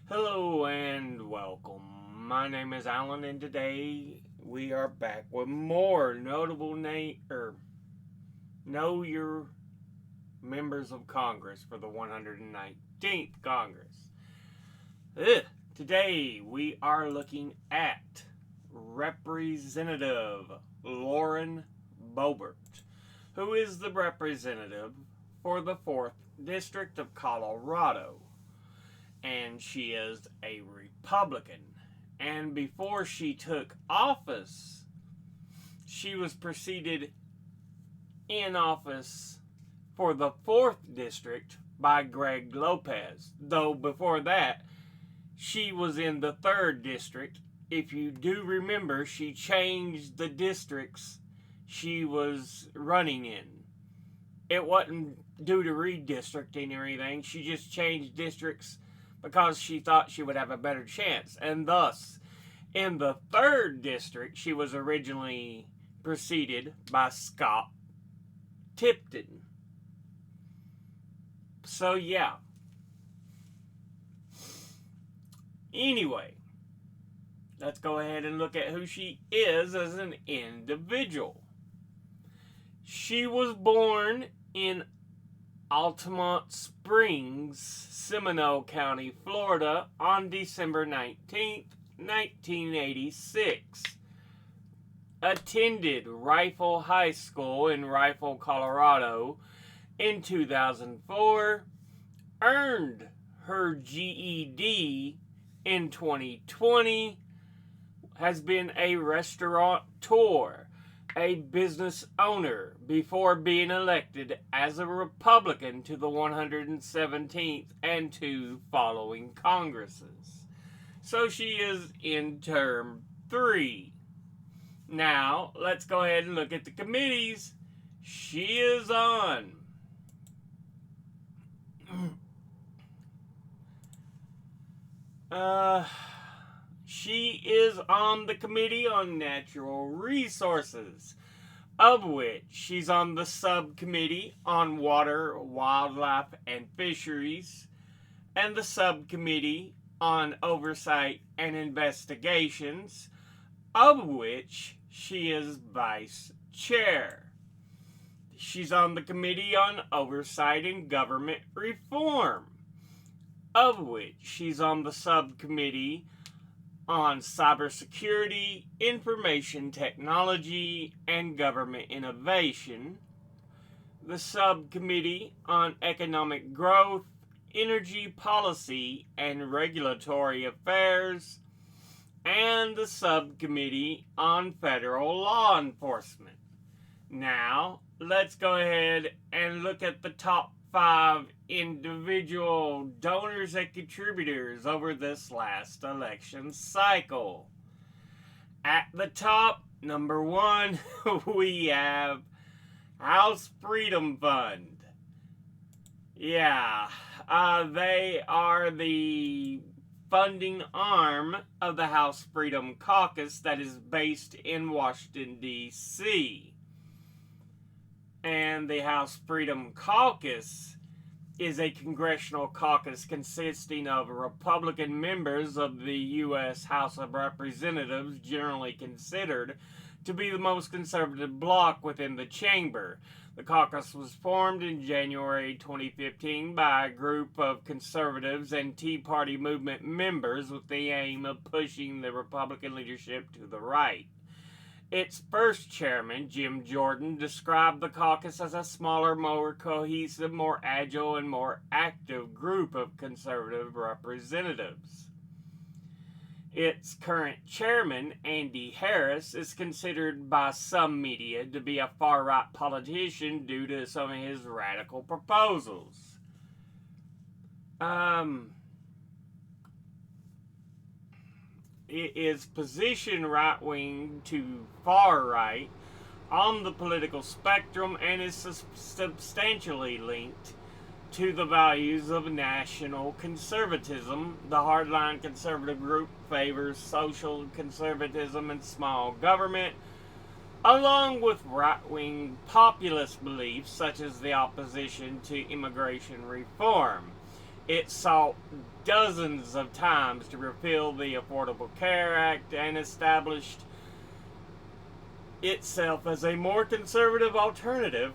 Hello and welcome. My name is Alan, and today we are back with more notable know your members of Congress for the 119th Congress. Ugh. Today we are looking at Representative Lauren Boebert, who is the representative for the 4th District of Colorado, and she is a Republican. And before she took office, she was preceded in office for the 4th District by Greg Lopez. Though before that, she was in the 3rd District. If you do remember, she changed the districts she was running in. It wasn't due to redistricting or anything. She just changed districts because she thought she would have a better chance. And thus, in the 3rd District, she was originally preceded by Scott Tipton. So, yeah. Anyway, let's go ahead and look at who she is as an individual. She was born in Altamont Springs, Seminole County, Florida, on December 19th, 1986. Attended Rifle High School in Rifle, Colorado in 2004. Earned her GED in 2020. Has been a restaurateur, a business owner, before being elected as a Republican to the 117th and 2 following Congresses. So she is in term 3. Now, let's go ahead and look at the committees she is on. She is on the Committee on Natural Resources, of which she's on the Subcommittee on Water, Wildlife, and Fisheries, and the Subcommittee on Oversight and Investigations, of which she is Vice Chair. She's on the Committee on Oversight and Government Reform, of which she's on the Subcommittee on Cybersecurity, Information Technology, and Government Innovation, the Subcommittee on Economic Growth, Energy Policy, and Regulatory Affairs, and the Subcommittee on Federal Law Enforcement. Now, let's go ahead and look at the top 5 individual donors and contributors over this last election cycle. At the top, number 1, we have House Freedom Fund. Yeah, they are the funding arm of the House Freedom Caucus that is based in Washington, D.C. And the House Freedom Caucus is a congressional caucus consisting of Republican members of the U.S. House of Representatives, generally considered to be the most conservative bloc within the chamber. The caucus was formed in January 2015 by a group of conservatives and Tea Party movement members with the aim of pushing the Republican leadership to the right. Its first chairman, Jim Jordan, described the caucus as a smaller, more cohesive, more agile, and more active group of conservative representatives. Its current chairman, Andy Harris, is considered by some media to be a far-right politician due to some of his radical proposals. It is positioned right-wing to far-right on the political spectrum and is substantially linked to the values of national conservatism. The hardline conservative group favors social conservatism and small government, along with right-wing populist beliefs such as the opposition to immigration reform. It sought dozens of times to repeal the Affordable Care Act and established itself as a more conservative alternative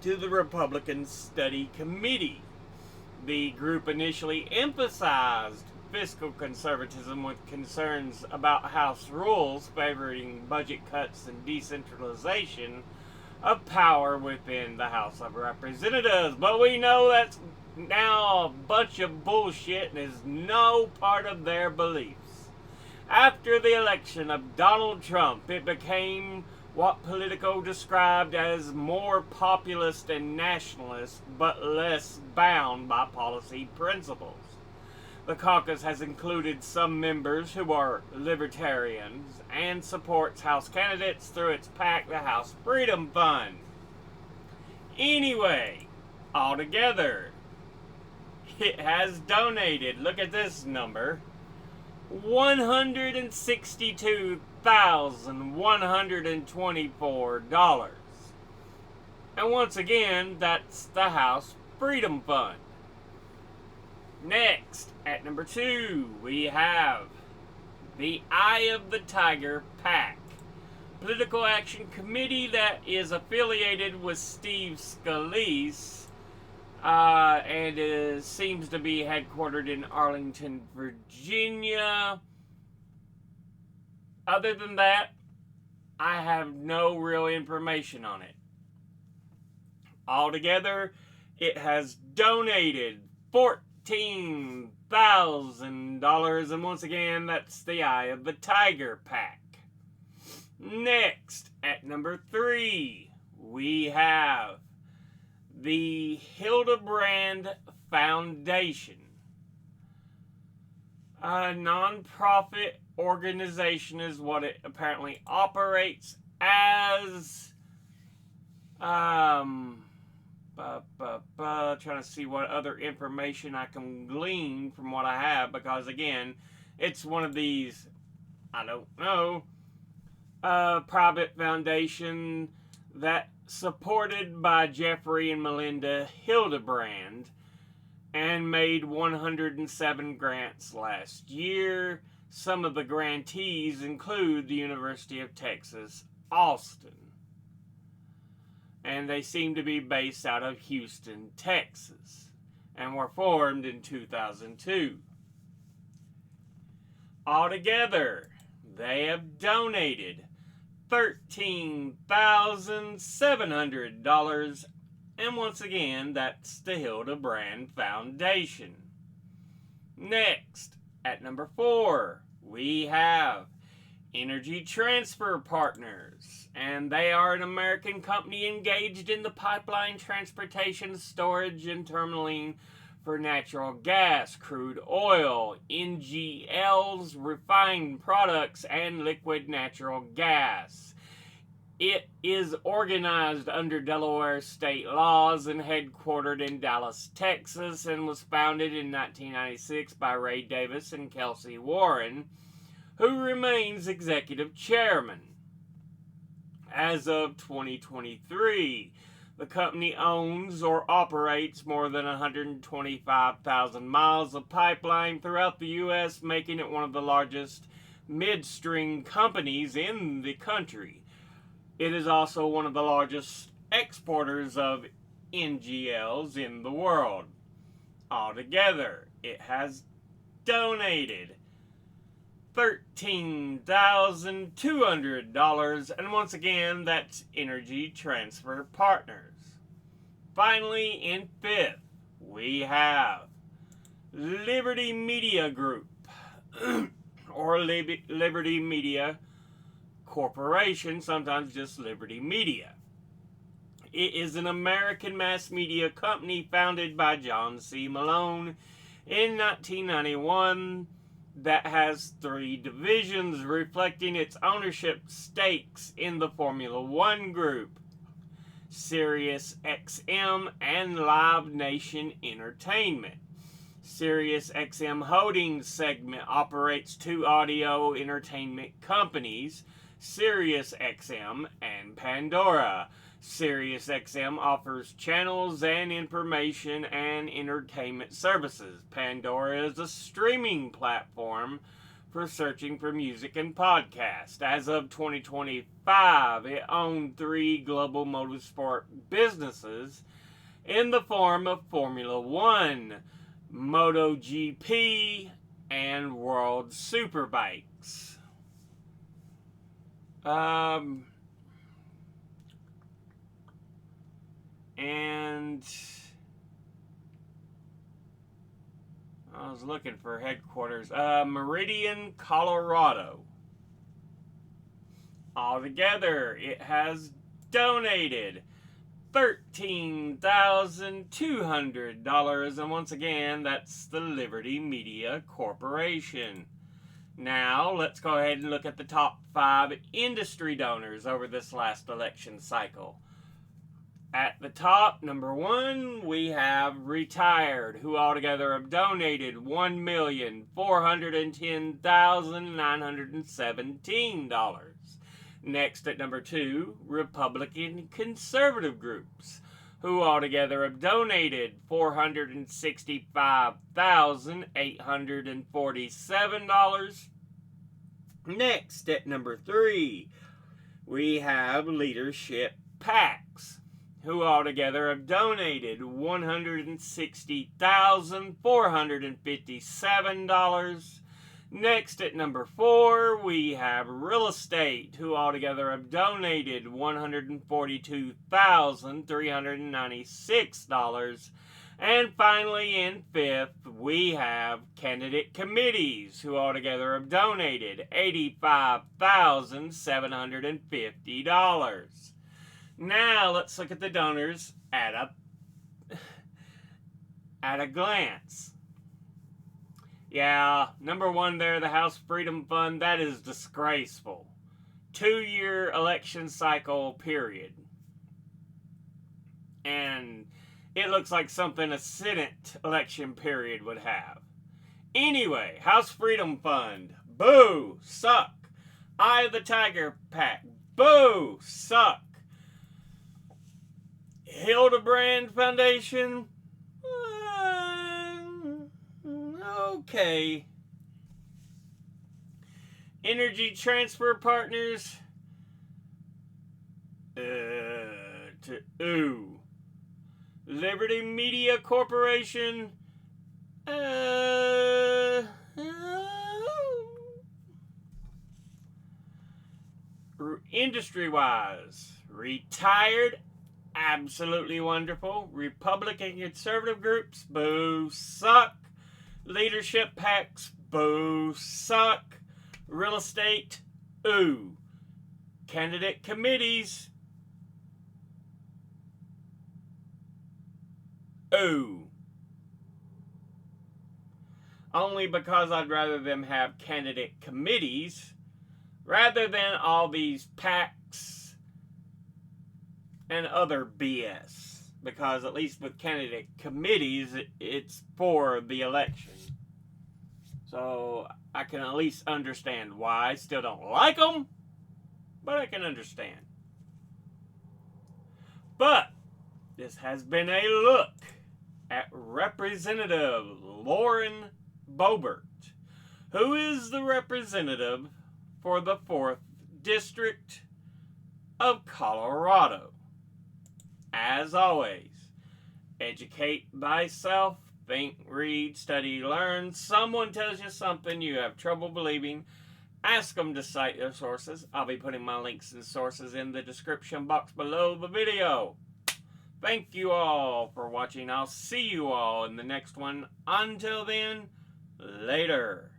to the Republican Study Committee. The group initially emphasized fiscal conservatism with concerns about House rules favoring budget cuts and decentralization of power within the House of Representatives. But we know that's now a bunch of bullshit and is no part of their beliefs. After the election of Donald Trump, it became what Politico described as more populist and nationalist, but less bound by policy principles. The caucus has included some members who are libertarians and supports House candidates through its PAC, the House Freedom Fund. Anyway, altogether, it has donated, look at this number, $162,124. And once again, that's the House Freedom Fund. Next, at number 2, we have the Eye of the Tiger PAC, political action committee that is affiliated with Steve Scalise, and it seems to be headquartered in Arlington, Virginia. Other than that, I have no real information on it. Altogether, it has donated $14,000, and once again, that's the Eye of the Tiger PAC. Next, at number 3, we have the Hildebrand Foundation, a non-profit organization is what it apparently operates as. Trying to see what other information I can glean from what I have, because again, it's one of these, I don't know, private foundation that supported by Jeffrey and Melinda Hildebrand and made 107 grants last year. Some of the grantees include the University of Texas, Austin. And they seem to be based out of Houston, Texas, and were formed in 2002. Altogether, they have donated $13,700, and once again, that's the Hildebrand Foundation. Next, at number 4, we have Energy Transfer Partners, and they are an American company engaged in the pipeline transportation, storage, and terminaling for natural gas, crude oil, NGLs, refined products, and liquid natural gas. It is organized under Delaware state laws and headquartered in Dallas, Texas, and was founded in 1996 by Ray Davis and Kelsey Warren, who remains executive chairman. As of 2023, the company owns or operates more than 125,000 miles of pipeline throughout the U.S., making it one of the largest midstream companies in the country. It is also one of the largest exporters of NGLs in the world. Altogether, it has donated $13,200, and once again, that's Energy Transfer Partners. Finally, in 5th, we have Liberty Media Group, or Liberty Media Corporation, sometimes just Liberty Media. It is an American mass media company founded by John C. Malone in 1991 that has 3 divisions reflecting its ownership stakes in the Formula One Group, Sirius XM, and Live Nation Entertainment. Sirius XM Holdings segment operates 2 audio entertainment companies, Sirius XM and Pandora. SiriusXM offers channels and information and entertainment services. Pandora is a streaming platform for searching for music and podcasts. As of 2025, it owned 3 global motorsport businesses in the form of Formula One, MotoGP, and World Superbikes. And I was looking for headquarters. Meridian, Colorado. Altogether, it has donated $13,200. And once again, that's the Liberty Media Corporation. Now, let's go ahead and look at the top 5 industry donors over this last election cycle. At the top, number 1, we have Retired, who altogether have donated $1,410,917. Next at number 2, Republican conservative groups, who altogether have donated $465,847. Next at number 3, we have leadership PACs, who altogether have donated $160,457. Next at number 4, we have real estate, who altogether have donated $142,396. And finally, in 5th, we have candidate committees, who altogether have donated $85,750. Now, let's look at the donors at a glance. Yeah, number 1 there, the House Freedom Fund, that is disgraceful. 2-year election cycle period. And it looks like something a Senate election period would have. Anyway, House Freedom Fund, boo, suck. Eye of the Tiger PAC, boo, suck. Hildebrand Foundation, okay. Energy Transfer Partners, Liberty Media Corporation, industry-wise, Retired, absolutely wonderful. Republican conservative groups, boo, suck. Leadership PACs, boo, suck. Real estate, ooh. Candidate committees, ooh. Only because I'd rather them have candidate committees rather than all these PACs and other BS. Because at least with candidate committees, it's for the election. So I can at least understand why. I still don't like them, but I can understand. But this has been a look at Representative Lauren Boebert, who is the representative for the 4th District of Colorado. As always, educate thyself, think, read, study, learn. Someone tells you something you have trouble believing, ask them to cite their sources. I'll be putting my links and sources in the description box below the video. Thank you all for watching. I'll see you all in the next one. Until then, later.